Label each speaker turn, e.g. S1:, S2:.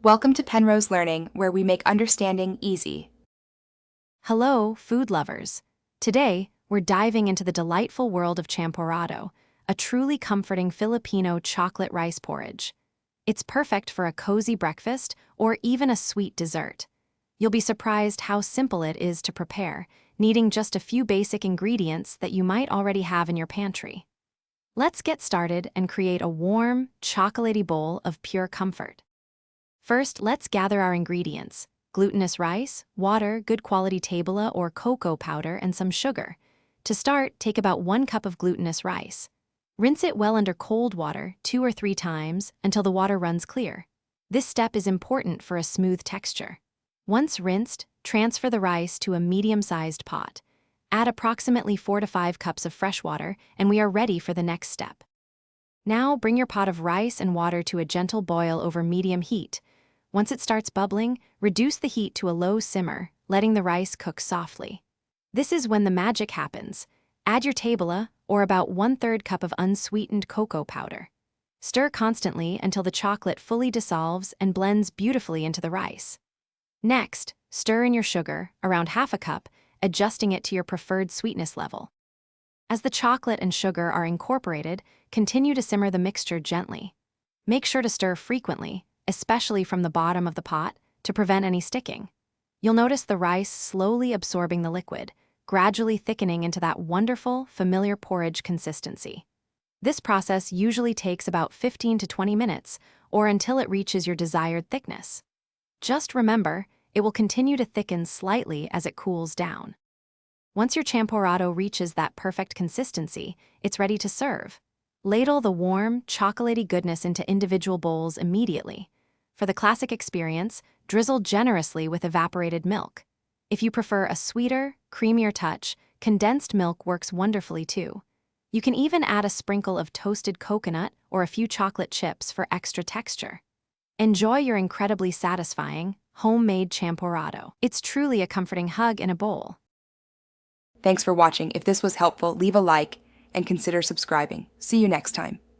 S1: Welcome to Penrose Learning, where we make understanding easy.
S2: Hello, food lovers. Today, we're diving into the delightful world of champorado, a truly comforting Filipino chocolate rice porridge. It's perfect for a cozy breakfast or even a sweet dessert. You'll be surprised how simple it is to prepare, needing just a few basic ingredients that you might already have in your pantry. Let's get started and create a warm, chocolatey bowl of pure comfort. First, let's gather our ingredients: glutinous rice, water, good quality tabla or cocoa powder, and some sugar. To start, take about 1 cup of glutinous rice. Rinse it well under cold water 2 or 3 times until the water runs clear. This step is important for a smooth texture. Once rinsed, transfer the rice to a medium-sized pot. Add approximately 4 to 5 cups of fresh water, and we are ready for the next step. Now, bring your pot of rice and water to a gentle boil over medium heat. Once it starts bubbling, reduce the heat to a low simmer, letting the rice cook softly. This is when the magic happens. Add your tabla, or about 1/3 cup of unsweetened cocoa powder. Stir constantly until the chocolate fully dissolves and blends beautifully into the rice. Next, stir in your sugar, around half a cup, adjusting it to your preferred sweetness level. As the chocolate and sugar are incorporated, continue to simmer the mixture gently. Make sure to stir frequently, especially from the bottom of the pot, to prevent any sticking. You'll notice the rice slowly absorbing the liquid, gradually thickening into that wonderful, familiar porridge consistency. This process usually takes about 15 to 20 minutes, or until it reaches your desired thickness. Just remember, it will continue to thicken slightly as it cools down. Once your champorado reaches that perfect consistency, it's ready to serve. Ladle the warm, chocolatey goodness into individual bowls immediately. For the classic experience, drizzle generously with evaporated milk. If you prefer a sweeter, creamier touch, condensed milk works wonderfully too. You can even add a sprinkle of toasted coconut or a few chocolate chips for extra texture. Enjoy your incredibly satisfying, homemade champorado. It's truly a comforting hug in a bowl.
S1: Thanks for watching. If this was helpful, leave a like and consider subscribing. See you next time.